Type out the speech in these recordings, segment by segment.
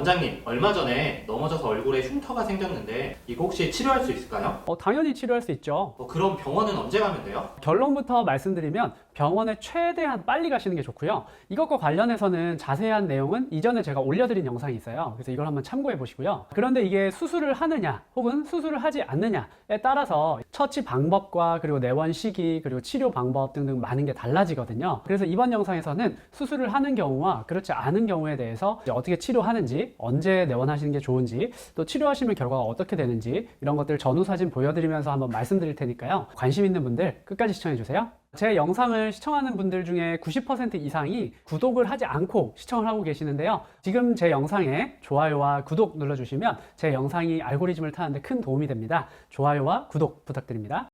원장님, 얼마 전에 넘어져서 얼굴에 흉터가 생겼는데 이거 혹시 치료할 수 있을까요? 당연히 치료할 수 있죠. 그럼 병원은 언제 가면 돼요? 결론부터 말씀드리면 병원에 최대한 빨리 가시는 게 좋고요. 이것과 관련해서는 자세한 내용은 이전에 제가 올려드린 영상이 있어요. 그래서 이걸 한번 참고해 보시고요. 그런데 이게 수술을 하느냐 혹은 수술을 하지 않느냐에 따라서 처치 방법과 그리고 내원 시기 그리고 치료 방법 등등 많은 게 달라지거든요. 그래서 이번 영상에서는 수술을 하는 경우와 그렇지 않은 경우에 대해서 이제 어떻게 치료하는지, 언제 내원하시는 게 좋은지, 또 치료하시면 결과가 어떻게 되는지 이런 것들 전후 사진 보여드리면서 한번 말씀드릴 테니까요. 관심 있는 분들 끝까지 시청해 주세요. 제 영상을 시청하는 분들 중에 90% 이상이 구독을 하지 않고 시청을 하고 계시는데요. 지금 제 영상에 좋아요와 구독 눌러주시면 제 영상이 알고리즘을 타는데 큰 도움이 됩니다. 좋아요와 구독 부탁드립니다.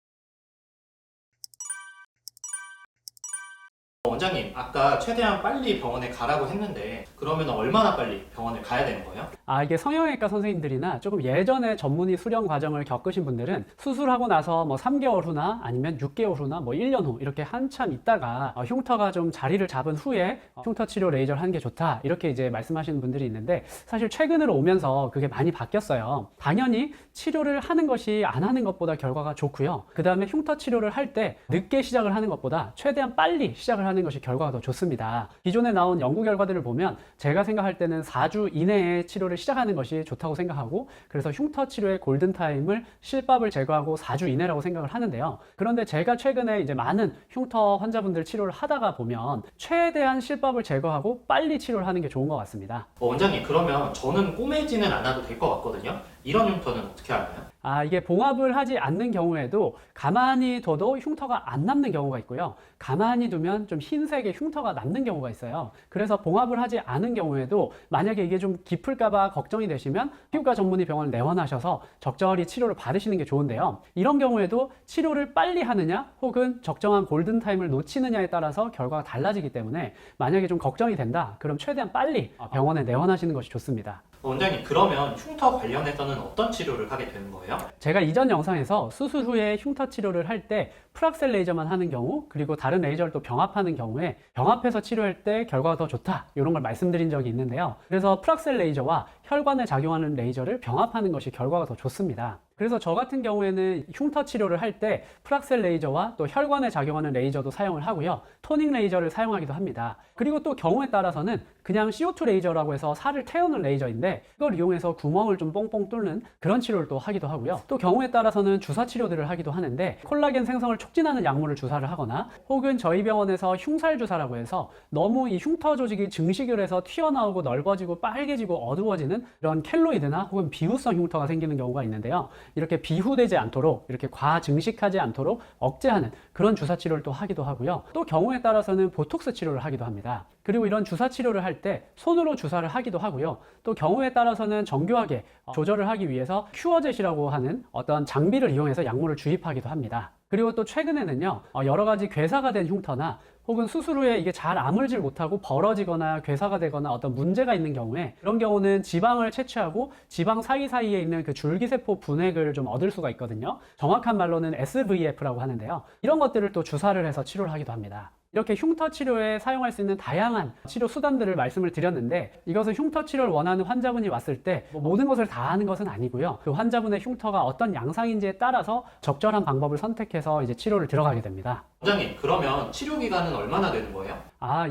원장님, 아까 최대한 빨리 병원에 가라고 했는데 그러면 얼마나 빨리 병원에 가야 되는 거예요? 이게 성형외과 선생님들이나 조금 예전에 전문의 수련 과정을 겪으신 분들은 수술하고 나서 뭐 3개월 후나 아니면 6개월 후나 뭐 1년 후 이렇게 한참 있다가 흉터가 좀 자리를 잡은 후에 흉터 치료 레이저를 하는 게 좋다 이렇게 이제 말씀하시는 분들이 있는데, 사실 최근으로 오면서 그게 많이 바뀌었어요. 당연히 치료를 하는 것이 안 하는 것보다 결과가 좋고요. 그 다음에 흉터 치료를 할 때 늦게 시작을 하는 것보다 최대한 빨리 시작을 하는 것이 결과가 더 좋습니다. 기존에 나온 연구 결과들을 보면 제가 생각할 때는 4주 이내에 치료를 시작하는 것이 좋다고 생각하고, 그래서 흉터 치료의 골든타임을 실밥을 제거하고 4주 이내라고 생각을 하는데요. 그런데 제가 최근에 이제 많은 흉터 환자분들 치료를 하다가 보면 최대한 실밥을 제거하고 빨리 치료를 하는 게 좋은 것 같습니다. 원장님, 그러면 저는 꼬매지는 않아도 될 것 같거든요. 이런 흉터는 어떻게 하나요? 이게 봉합을 하지 않는 경우에도 가만히 둬도 흉터가 안 남는 경우가 있고요. 가만히 두면 좀 흰색의 흉터가 남는 경우가 있어요. 그래서 봉합을 하지 않은 경우에도 만약에 이게 좀 깊을까봐 걱정이 되시면 피부과 전문의 병원을 내원하셔서 적절히 치료를 받으시는 게 좋은데요. 이런 경우에도 치료를 빨리 하느냐 혹은 적정한 골든타임을 놓치느냐에 따라서 결과가 달라지기 때문에 만약에 좀 걱정이 된다, 그럼 최대한 빨리 병원에 내원하시는 것이 좋습니다. 원장님, 그러면 흉터 관련해서는 어떤 치료를 하게 되는 거예요? 제가 이전 영상에서 수술 후에 흉터 치료를 할 때 프락셀 레이저만 하는 경우, 그리고 다른 레이저를 또 병합하는 경우에 병합해서 치료할 때 결과가 더 좋다 이런 걸 말씀드린 적이 있는데요. 그래서 프락셀 레이저와 혈관에 작용하는 레이저를 병합하는 것이 결과가 더 좋습니다. 그래서 저 같은 경우에는 흉터 치료를 할 때 프락셀 레이저와 또 혈관에 작용하는 레이저도 사용을 하고요. 토닝 레이저를 사용하기도 합니다. 그리고 또 경우에 따라서는 그냥 CO2 레이저라고 해서 살을 태우는 레이저인데 이걸 이용해서 구멍을 좀 뽕뽕 뚫는 그런 치료를 또 하기도 하고요. 또 경우에 따라서는 주사 치료들을 하기도 하는데 콜라겐 생성을 촉진하는 약물을 주사를 하거나, 혹은 저희 병원에서 흉살 주사라고 해서 너무 이 흉터 조직이 증식을 해서 튀어나오고 넓어지고 빨개지고 어두워지는 이런 켈로이드나 혹은 비후성 흉터가 생기는 경우가 있는데요. 이렇게 비후되지 않도록, 이렇게 과증식하지 않도록 억제하는 그런 주사 치료를 또 하기도 하고요. 또 경우에 따라서는 보톡스 치료를 하기도 합니다. 그리고 이런 주사 치료를 할 때 손으로 주사를 하기도 하고요. 또 경우에 따라서는 정교하게 조절을 하기 위해서 큐어젯이라고 하는 어떤 장비를 이용해서 약물을 주입하기도 합니다. 그리고 또 최근에는요, 여러 가지 괴사가 된 흉터나 혹은 수술 후에 이게 잘 아물질 못하고 벌어지거나 괴사가 되거나 어떤 문제가 있는 경우에, 그런 경우는 지방을 채취하고 지방 사이사이에 있는 그 줄기세포 분액을 좀 얻을 수가 있거든요. 정확한 말로는 SVF라고 하는데요. 이런 것들을 또 주사를 해서 치료를 하기도 합니다. 이렇게 흉터 치료에 사용할 수 있는 다양한 치료 수단들을 말씀을 드렸는데, 이것은 흉터 치료를 원하는 환자분이 왔을 때 모든 것을 다 하는 것은 아니고요. 그 환자분의 흉터가 어떤 양상인지에 따라서 적절한 방법을 선택해서 이제 치료를 들어가게 됩니다. 원장님, 그러면 치료 기간은 얼마나 되는 거예요?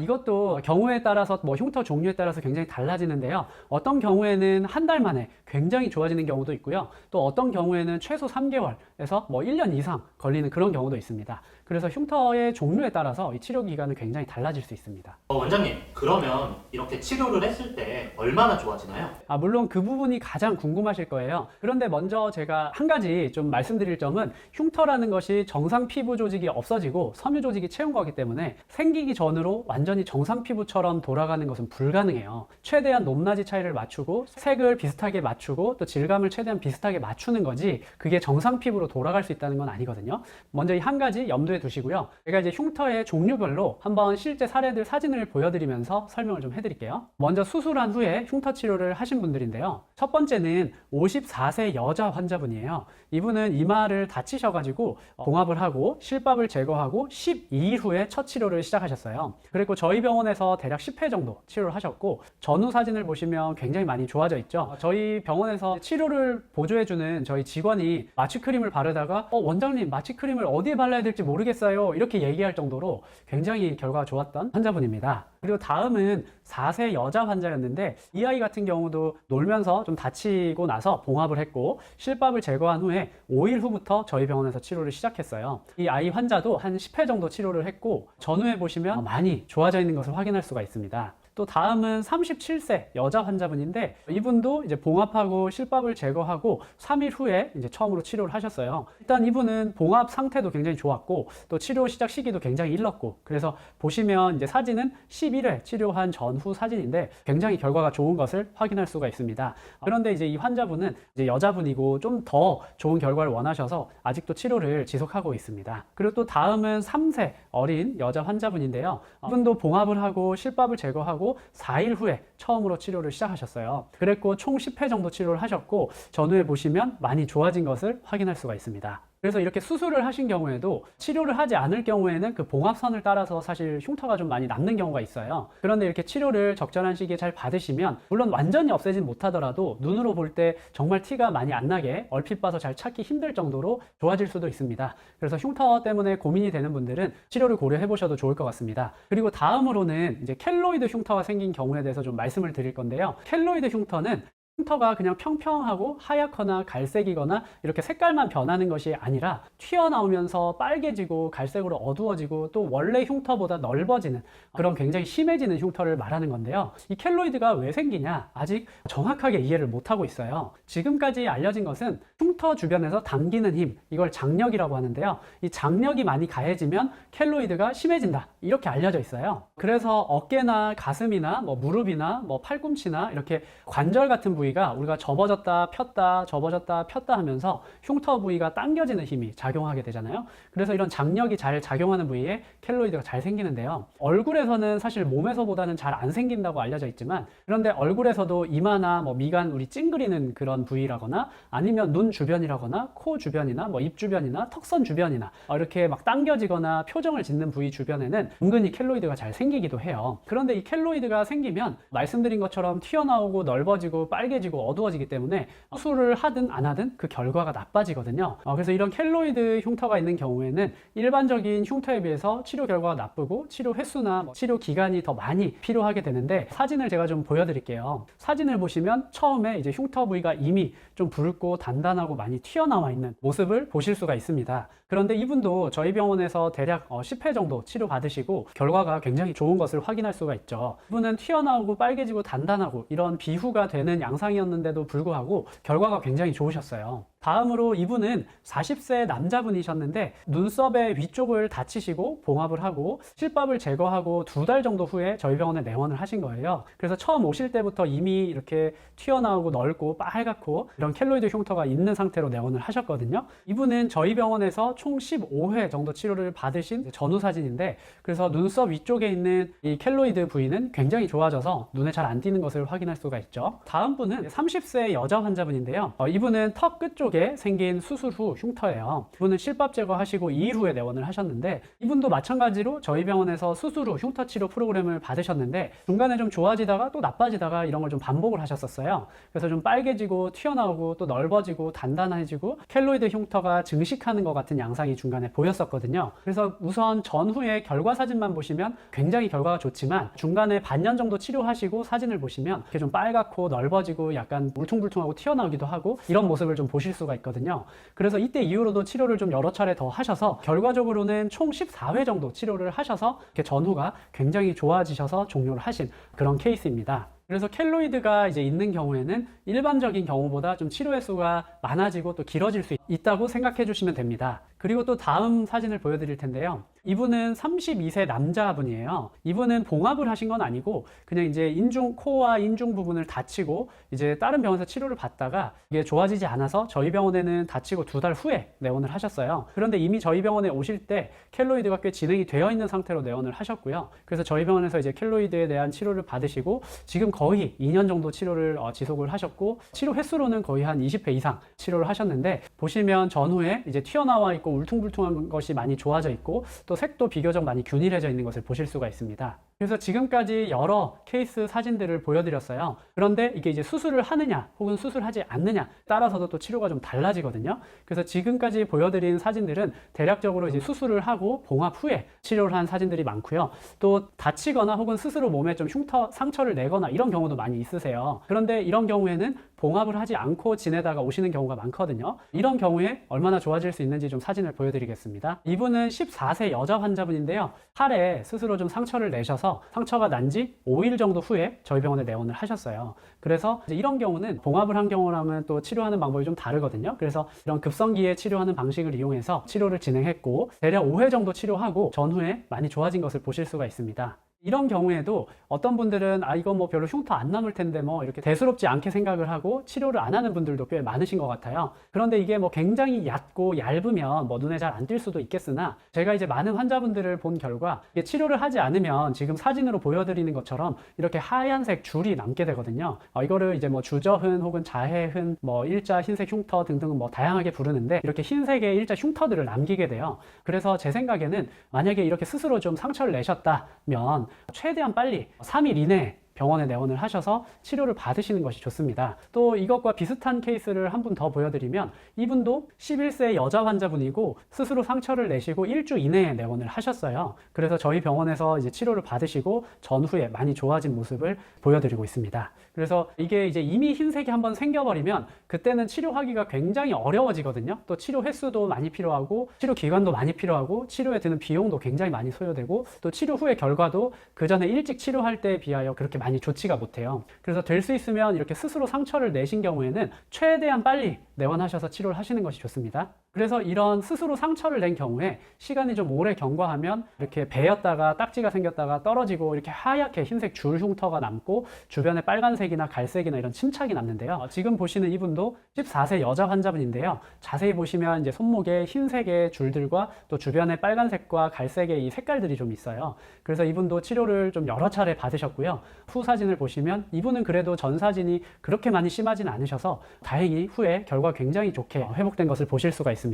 이것도 경우에 따라서 흉터 종류에 따라서 굉장히 달라지는데요. 어떤 경우에는 한 달 만에 굉장히 좋아지는 경우도 있고요. 또 어떤 경우에는 최소 3개월에서 1년 이상 걸리는 그런 경우도 있습니다. 그래서 흉터의 종류에 따라서 이 치료 기간은 굉장히 달라질 수 있습니다. 원장님, 그러면 이렇게 치료를 했을 때 얼마나 좋아지나요? 물론 그 부분이 가장 궁금하실 거예요. 그런데 먼저 제가 한 가지 좀 말씀드릴 점은, 흉터라는 것이 정상 피부 조직이 없어지고 섬유 조직이 채운 거기 때문에 생기기 전으로 완전히 정상 피부처럼 돌아가는 것은 불가능해요. 최대한 높낮이 차이를 맞추고 색을 비슷하게 맞추고 또 질감을 최대한 비슷하게 맞추는 거지, 그게 정상 피부로 돌아갈 수 있다는 건 아니거든요. 먼저 이 한 가지 염두에 두시고요. 제가 이제 흉터의 종류별로 한번 실제 사례들 사진을 보여드리면서 설명을 좀 해드릴게요. 먼저 수술한 후에 흉터 치료를 하신 하신 분들인데요. 첫 번째는 54세 여자 환자분이에요. 이분은 이마를 다치셔가지고 봉합을 하고 실밥을 제거하고 12일 후에 첫 치료를 시작하셨어요. 그리고 저희 병원에서 대략 10회 정도 치료를 하셨고, 전후 사진을 보시면 굉장히 많이 좋아져 있죠. 저희 병원에서 치료를 보조해주는 저희 직원이 마취크림을 바르다가 원장님 마취크림을 어디에 발라야 될지 모르겠어요, 이렇게 얘기할 정도로 굉장히 결과가 좋았던 환자분입니다. 그리고 다음은 4세 여자 환자였는데, 이 아이 같은 경우도 놀면서 좀 다치고 나서 봉합을 했고 실밥을 제거한 후에 5일 후부터 저희 병원에서 치료를 시작했어요. 이 아이 환자도 한 10회 정도 치료를 했고, 전후에 보시면 많이 좋아져 있는 것을 확인할 수가 있습니다. 또 다음은 37세 여자 환자분인데, 이분도 이제 봉합하고 실밥을 제거하고 3일 후에 이제 처음으로 치료를 하셨어요. 일단 이분은 봉합 상태도 굉장히 좋았고, 또 치료 시작 시기도 굉장히 일렀고, 그래서 보시면 이제 사진은 11회 치료한 전후 사진인데 굉장히 결과가 좋은 것을 확인할 수가 있습니다. 그런데 이제 이 환자분은 이제 여자분이고 좀 더 좋은 결과를 원하셔서 아직도 치료를 지속하고 있습니다. 그리고 또 다음은 3세 어린 여자 환자분인데요. 이분도 봉합을 하고 실밥을 제거하고 4일 후에 처음으로 치료를 시작하셨어요. 그랬고 총 10회 정도 치료를 하셨고, 전후에 보시면 많이 좋아진 것을 확인할 수가 있습니다. 그래서 이렇게 수술을 하신 경우에도 치료를 하지 않을 경우에는 그 봉합선을 따라서 사실 흉터가 좀 많이 남는 경우가 있어요. 그런데 이렇게 치료를 적절한 시기에 잘 받으시면, 물론 완전히 없애진 못하더라도 눈으로 볼 때 정말 티가 많이 안 나게 얼핏 봐서 잘 찾기 힘들 정도로 좋아질 수도 있습니다. 그래서 흉터 때문에 고민이 되는 분들은 치료를 고려해 보셔도 좋을 것 같습니다. 그리고 다음으로는 이제 켈로이드 흉터가 생긴 경우에 대해서 좀 말씀을 드릴 건데요. 켈로이드 흉터는 흉터가 그냥 평평하고 하얗거나 갈색이거나 이렇게 색깔만 변하는 것이 아니라 튀어나오면서 빨개지고 갈색으로 어두워지고 또 원래 흉터보다 넓어지는 그런 굉장히 심해지는 흉터를 말하는 건데요. 이 켈로이드가 왜 생기냐, 아직 정확하게 이해를 못하고 있어요. 지금까지 알려진 것은 흉터 주변에서 당기는 힘, 이걸 장력이라고 하는데요. 이 장력이 많이 가해지면 켈로이드가 심해진다, 이렇게 알려져 있어요. 그래서 어깨나 가슴이나 무릎이나 팔꿈치나 이렇게 관절 같은 부위가 우리가 접어졌다 폈다 접어졌다 폈다 하면서 흉터 부위가 당겨지는 힘이 작용하게 되잖아요. 그래서 이런 장력이 잘 작용하는 부위에 켈로이드가 잘 생기는데요. 얼굴에서는 사실 몸에서보다는 잘 안 생긴다고 알려져 있지만, 그런데 얼굴에서도 이마나 미간, 우리 찡그리는 그런 부위라거나 아니면 눈 주변이라거나 코 주변이나 입 주변이나 턱선 주변이나 이렇게 막 당겨지거나 표정을 짓는 부위 주변에는 은근히 켈로이드가 잘 생기기도 해요. 그런데 이 켈로이드가 생기면 말씀드린 것처럼 튀어나오고 넓어지고 빨개지고 어두워지기 때문에 수술을 하든 안 하든 그 결과가 나빠지거든요. 그래서 이런 켈로이드 흉터가 있는 경우에는 일반적인 흉터에 비해서 치료 결과가 나쁘고 치료 횟수나 치료 기간이 더 많이 필요하게 되는데, 사진을 제가 좀 보여드릴게요. 사진을 보시면 처음에 이제 흉터 부위가 이미 좀 붉고 단단하고 많이 튀어나와 있는 모습을 보실 수가 있습니다. 그런데 이분도 저희 병원에서 대략 10회 정도 치료 받으시고 결과가 굉장히 좋은 것을 확인할 수가 있죠. 이분은 튀어나오고 빨개지고 단단하고 이런 비후가 되는 양상이었는데도 불구하고 결과가 굉장히 좋으셨어요. 다음으로 이분은 40세 남자분이셨는데 눈썹의 위쪽을 다치시고 봉합을 하고 실밥을 제거하고 2달 정도 후에 저희 병원에 내원을 하신 거예요. 그래서 처음 오실 때부터 이미 이렇게 튀어나오고 넓고 빨갛고 이런 켈로이드 흉터가 있는 상태로 내원을 하셨거든요. 이분은 저희 병원에서 총 15회 정도 치료를 받으신 전후 사진인데, 그래서 눈썹 위쪽에 있는 이 켈로이드 부위는 굉장히 좋아져서 눈에 잘 안 띄는 것을 확인할 수가 있죠. 다음 분은 30세 여자 환자분인데요. 이분은 턱 끝쪽에 생긴 수술 후 흉터예요. 이분은 실밥 제거하시고 2일 후에 내원을 하셨는데, 이분도 마찬가지로 저희 병원에서 수술 후 흉터 치료 프로그램을 받으셨는데 중간에 좀 좋아지다가 또 나빠지다가 이런 걸 좀 반복을 하셨었어요. 그래서 좀 빨개지고 튀어나오고 또 넓어지고 단단해지고 켈로이드 흉터가 증식하는 것 같은 양상이 중간에 보였었거든요. 그래서 우선 전후의 결과 사진만 보시면 굉장히 결과가 좋지만, 중간에 반년 정도 치료하시고 사진을 보시면 이렇게 좀 빨갛고 넓어지고 약간 울퉁불퉁하고 튀어나오기도 하고 이런 모습을 좀 보실 수가 있거든요. 그래서 이때 이후로도 치료를 좀 여러 차례 더 하셔서 결과적으로는 총 14회 정도 치료를 하셔서 이렇게 전후가 굉장히 좋아지셔서 종료를 하신 그런 케이스입니다. 그래서 켈로이드가 이제 있는 경우에는 일반적인 경우보다 좀 치료 횟수가 많아지고 또 길어질 수 있다고 생각해 주시면 됩니다. 그리고 또 다음 사진을 보여드릴 텐데요. 이분은 32세 남자분이에요. 이분은 봉합을 하신 건 아니고 그냥 이제 인중 코와 인중 부분을 다치고 이제 다른 병원에서 치료를 받다가 이게 좋아지지 않아서 저희 병원에는 다치고 2달 후에 내원을 하셨어요. 그런데 이미 저희 병원에 오실 때 켈로이드가 꽤 진행이 되어 있는 상태로 내원을 하셨고요. 그래서 저희 병원에서 이제 켈로이드에 대한 치료를 받으시고 지금 거의 2년 정도 치료를 지속을 하셨고 치료 횟수로는 거의 한 20회 이상 치료를 하셨는데 보시면 전후에 이제 튀어나와 있고 울퉁불퉁한 것이 많이 좋아져 있고 또 색도 비교적 많이 균일해져 있는 것을 보실 수가 있습니다. 그래서 지금까지 여러 케이스 사진들을 보여드렸어요. 그런데 이게 이제 수술을 하느냐 혹은 수술하지 않느냐 따라서도 또 치료가 좀 달라지거든요. 그래서 지금까지 보여드린 사진들은 대략적으로 이제 수술을 하고 봉합 후에 치료를 한 사진들이 많고요. 또 다치거나 혹은 스스로 몸에 좀 흉터, 상처를 내거나 이런 경우도 많이 있으세요. 그런데 이런 경우에는 봉합을 하지 않고 지내다가 오시는 경우가 많거든요. 이런 경우에 얼마나 좋아질 수 있는지 좀 사진을 보여드리겠습니다. 이분은 14세 여자 환자분인데요. 팔에 스스로 좀 상처를 내셔서 상처가 난 지 5일 정도 후에 저희 병원에 내원을 하셨어요. 그래서 이제 이런 경우는 봉합을 한 경우라면 또 치료하는 방법이 좀 다르거든요. 그래서 이런 급성기에 치료하는 방식을 이용해서 치료를 진행했고 대략 5회 정도 치료하고 전후에 많이 좋아진 것을 보실 수가 있습니다. 이런 경우에도 어떤 분들은 이거 뭐 별로 흉터 안 남을 텐데 뭐 이렇게 대수롭지 않게 생각을 하고 치료를 안 하는 분들도 꽤 많으신 것 같아요. 그런데 이게 뭐 굉장히 얕고 얇으면 뭐 눈에 잘 안 띌 수도 있겠으나 제가 이제 많은 환자분들을 본 결과 이게 치료를 하지 않으면 지금 사진으로 보여드리는 것처럼 이렇게 하얀색 줄이 남게 되거든요. 이거를 이제 뭐 주저흔 혹은 자해흔 뭐 일자 흰색 흉터 등등 뭐 다양하게 부르는데 이렇게 흰색의 일자 흉터들을 남기게 돼요. 그래서 제 생각에는 만약에 이렇게 스스로 좀 상처를 내셨다면 최대한 빨리 3일 이내에 병원에 내원을 하셔서 치료를 받으시는 것이 좋습니다. 또 이것과 비슷한 케이스를 한 분 더 보여드리면 이분도 11세 여자 환자분이고 스스로 상처를 내시고 1주 이내에 내원을 하셨어요. 그래서 저희 병원에서 이제 치료를 받으시고 전후에 많이 좋아진 모습을 보여드리고 있습니다. 그래서 이게 이제 이미 흰색이 한번 생겨버리면 그때는 치료하기가 굉장히 어려워지거든요. 또 치료 횟수도 많이 필요하고 치료 기간도 많이 필요하고 치료에 드는 비용도 굉장히 많이 소요되고 또 치료 후의 결과도 그 전에 일찍 치료할 때에 비하여 그렇게 많이 좋지가 못해요. 그래서 될 수 있으면 이렇게 스스로 상처를 내신 경우에는 최대한 빨리 내원하셔서 치료를 하시는 것이 좋습니다. 그래서 이런 스스로 상처를 낸 경우에 시간이 좀 오래 경과하면 이렇게 베었다가 딱지가 생겼다가 떨어지고 이렇게 하얗게 흰색 줄 흉터가 남고 주변에 빨간색이나 갈색이나 이런 침착이 남는데요. 지금 보시는 이분도 14세 여자 환자분인데요. 자세히 보시면 이제 손목에 흰색의 줄들과 또 주변에 빨간색과 갈색의 이 색깔들이 좀 있어요. 그래서 이분도 치료를 좀 여러 차례 받으셨고요. 후 사진을 보시면 이분은 그래도 전 사진이 그렇게 많이 심하진 않으셔서 다행히 후에 결과 굉장히 좋게 회복된 것을 보실 수가 있습니다.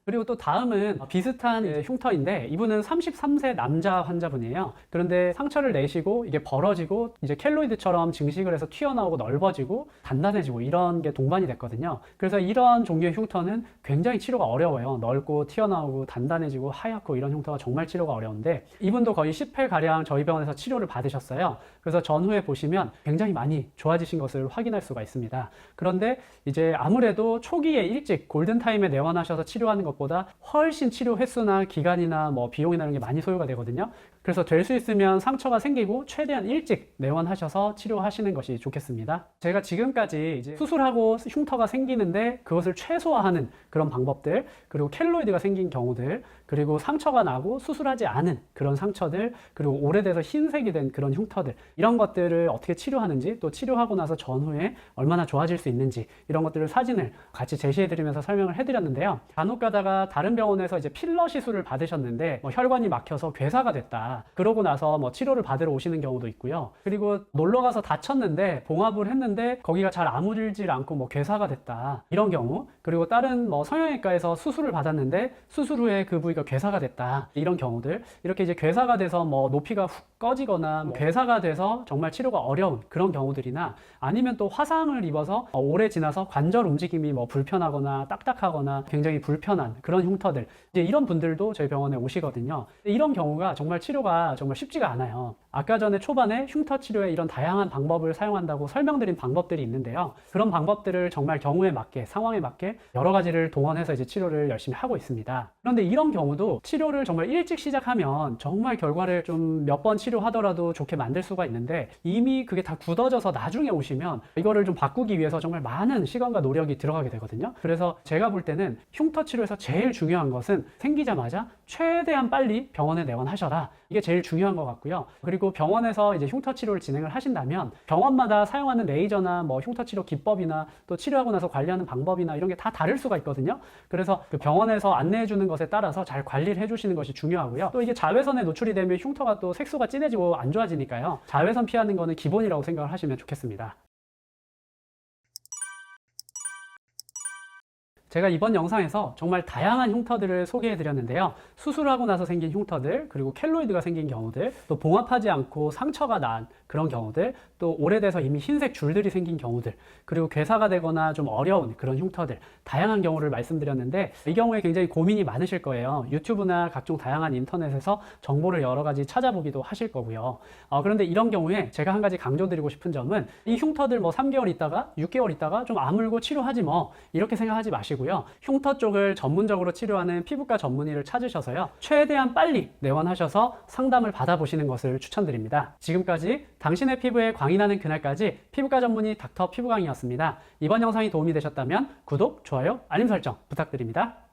그리고 또 다음은 비슷한 흉터인데 이분은 33세 남자 환자분이에요. 그런데 상처를 내시고 이게 벌어지고 이제 켈로이드처럼 증식을 해서 튀어나오고 넓어지고 단단해지고 이런 게 동반이 됐거든요. 그래서 이런 종류의 흉터는 굉장히 치료가 어려워요. 넓고 튀어나오고 단단해지고 하얗고 이런 흉터가 정말 치료가 어려운데 이분도 거의 10회가량 저희 병원에서 치료를 받으셨어요. 그래서 전후에 보시면 굉장히 많이 좋아지신 것을 확인할 수가 있습니다. 그런데 이제 아무래도 초기에 일찍 골든타임에 내원하셔서 치료하는 것보다 훨씬 치료 횟수나 기간이나 뭐 비용이나 이런 게 많이 소요가 되거든요. 그래서 될 수 있으면 상처가 생기고 최대한 일찍 내원하셔서 치료하시는 것이 좋겠습니다. 제가 지금까지 이제 수술하고 흉터가 생기는데 그것을 최소화하는 그런 방법들, 그리고 켈로이드가 생긴 경우들, 그리고 상처가 나고 수술하지 않은 그런 상처들, 그리고 오래돼서 흰색이 된 그런 흉터들, 이런 것들을 어떻게 치료하는지, 또 치료하고 나서 전후에 얼마나 좋아질 수 있는지 이런 것들을 사진을 같이 제시해드리면서 설명을 해드렸는데요. 간혹 가다가 다른 병원에서 이제 필러 시술을 받으셨는데 혈관이 막혀서 괴사가 됐다. 그러고 나서 뭐 치료를 받으러 오시는 경우도 있고요. 그리고 놀러 가서 다쳤는데 봉합을 했는데 거기가 잘 아물질 않고 뭐 괴사가 됐다. 이런 경우. 그리고 다른 뭐 성형외과에서 수술을 받았는데 수술 후에 그 부위가 괴사가 됐다. 이런 경우들. 이렇게 이제 괴사가 돼서 뭐 높이가 훅 꺼지거나 뭐 괴사가 돼서 정말 치료가 어려운 그런 경우들이나 아니면 또 화상을 입어서 오래 지나서 관절 움직임이 뭐 불편하거나 딱딱하거나 굉장히 불편한 그런 흉터들. 이제 이런 분들도 저희 병원에 오시거든요. 이런 경우가 정말 치료가 정말 쉽지가 않아요. 아까 전에 초반에 흉터 치료에 이런 다양한 방법을 사용한다고 설명드린 방법들이 있는데요. 그런 방법들을 정말 경우에 맞게, 상황에 맞게 여러 가지를 동원해서 이제 치료를 열심히 하고 있습니다. 그런데 이런 경우도 치료를 정말 일찍 시작하면 정말 결과를 좀 몇 번 치료하더라도 좋게 만들 수가 있는데 이미 그게 다 굳어져서 나중에 오시면 이거를 좀 바꾸기 위해서 정말 많은 시간과 노력이 들어가게 되거든요. 그래서 제가 볼 때는 흉터 치료에서 제일 중요한 것은 생기자마자 최대한 빨리 병원에 내원하셔라. 이게 제일 중요한 것 같고요. 그리고 병원에서 이제 흉터 치료를 진행을 하신다면 병원마다 사용하는 레이저나 뭐 흉터 치료 기법이나 또 치료하고 나서 관리하는 방법이나 이런 게 다 다를 수가 있거든요. 그래서 그 병원에서 안내해 주는 것에 따라서 잘 관리를 해주시는 것이 중요하고요. 또 이게 자외선에 노출이 되면 흉터가 또 색소가 진해지고 안 좋아지니까요. 자외선 피하는 거는 기본이라고 생각을 하시면 좋겠습니다. 제가 이번 영상에서 정말 다양한 흉터들을 소개해 드렸는데요. 수술하고 나서 생긴 흉터들, 그리고 켈로이드가 생긴 경우들, 또 봉합하지 않고 상처가 난 그런 경우들, 또 오래돼서 이미 흰색 줄들이 생긴 경우들, 그리고 괴사가 되거나 좀 어려운 그런 흉터들, 다양한 경우를 말씀드렸는데 이 경우에 굉장히 고민이 많으실 거예요. 유튜브나 각종 다양한 인터넷에서 정보를 여러 가지 찾아보기도 하실 거고요. 그런데 이런 경우에 제가 한 가지 강조드리고 싶은 점은 이 흉터들 뭐 3개월 있다가 6개월 있다가 좀 아물고 치료하지 뭐 이렇게 생각하지 마시고요. 흉터 쪽을 전문적으로 치료하는 피부과 전문의를 찾으셔서요. 최대한 빨리 내원하셔서 상담을 받아보시는 것을 추천드립니다. 지금까지 당신의 피부에 광이 나는 그날까지 피부과 전문의 닥터 피부광이었습니다. 이번 영상이 도움이 되셨다면 구독, 좋아요, 알림 설정 부탁드립니다.